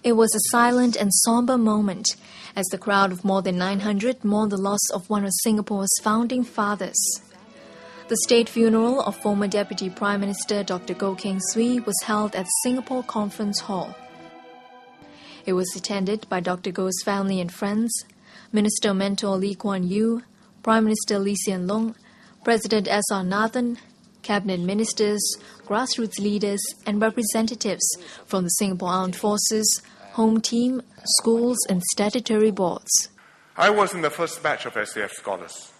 It was a silent and somber moment as the crowd of more than 900 mourned the loss of one of Singapore's founding fathers. The state funeral of former Deputy Prime Minister Dr Goh Keng Swee was held at Singapore Conference Hall. It was attended by Dr Goh's family and friends, Minister Mentor Lee Kuan Yew, Prime Minister Lee Hsien Loong, President S.R. Nathan, Cabinet Ministers, grassroots leaders and representatives from the Singapore Armed Forces, Home Team, schools and statutory boards. I was in the first batch of SAF scholars.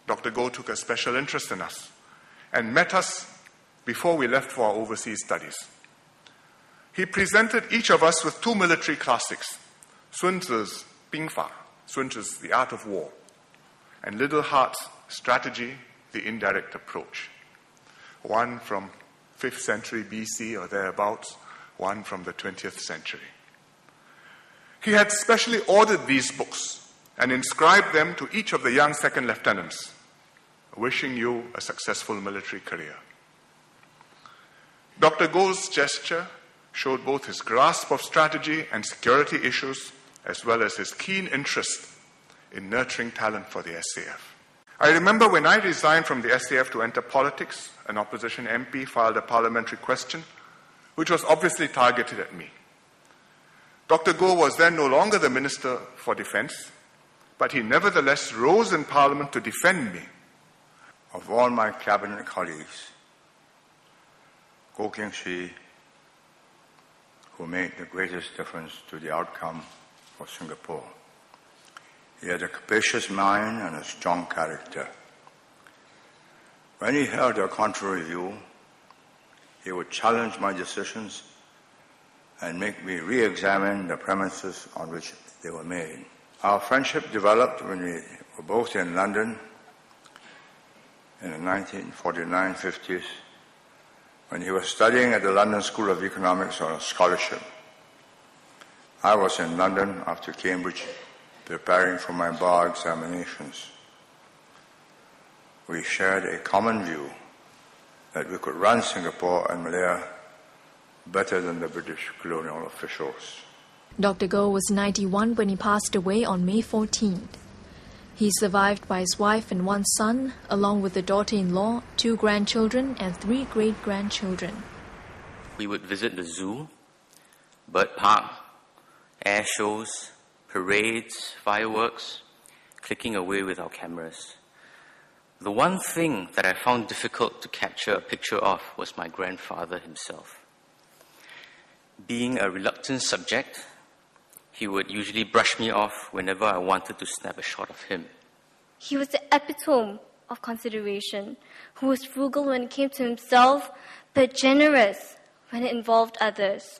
Dr. Goh took a special interest in us and met us before we left for our overseas studies. He presented each of us with two military classics, Sun Tzu's Bing Fa, Sun Tzu's The Art of War, and Little Hart's Strategy, The Indirect Approach. One from 5th century BC or thereabouts, one from the 20th century. He had specially ordered these books and inscribed them to each of the young second lieutenants, wishing you a successful military career. Dr. Goh's gesture showed both his grasp of strategy and security issues, as well as his keen interest in nurturing talent for the SAF. I remember when I resigned from the SAF to enter politics, an opposition MP filed a parliamentary question, which was obviously targeted at me. Dr. Goh was then no longer the Minister for Defence, but he nevertheless rose in Parliament to defend me. Of all my cabinet colleagues, Goh Keng Swee, who made the greatest difference to the outcome of Singapore. He had a capacious mind and a strong character. When he held a contrary view, he would challenge my decisions and make me re-examine the premises on which they were made. Our friendship developed when we were both in London in the 1949-50s, when he was studying at the London School of Economics on a scholarship. I was in London after Cambridge, preparing for my bar examinations. We shared a common view that we could run Singapore and Malaya better than the British colonial officials. Dr. Goh was 91 when he passed away on May 14th. He is survived by his wife and one son, along with a daughter-in-law, 2 grandchildren and 3 great-grandchildren. We would visit the zoo, bird park, air shows, parades, fireworks, clicking away with our cameras. The one thing that I found difficult to capture a picture of was my grandfather himself. Being a reluctant subject, he would usually brush me off whenever I wanted to snap a shot of him. He was the epitome of consideration, who was frugal when it came to himself, but generous when it involved others.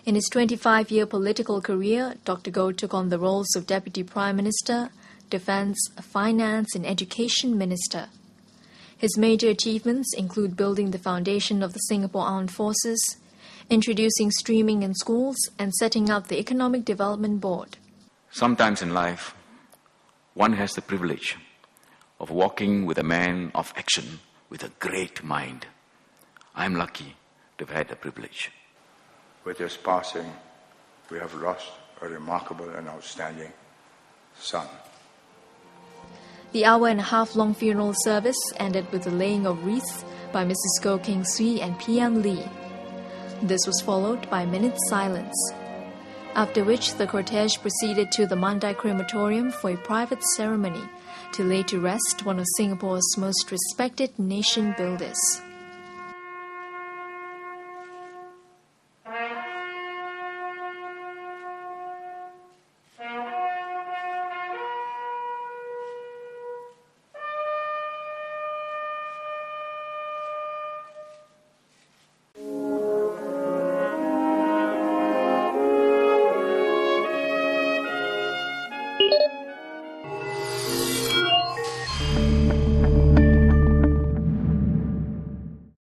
In his 25-year political career, Dr. Goh took on the roles of Deputy Prime Minister, Defence, Finance and Education Minister. His major achievements include building the foundation of the Singapore Armed Forces, introducing streaming in schools and setting up the Economic Development Board. Sometimes in life, one has the privilege of walking with a man of action with a great mind. I'm lucky to have had the privilege. With his passing, we have lost a remarkable and outstanding son. The hour-and-a-half-long funeral service ended with the laying of wreaths by Mrs. Goh Keng Swee and PM Lee. This was followed by a minute's silence, after which the cortege proceeded to the Mandai crematorium for a private ceremony to lay to rest one of Singapore's most respected nation builders.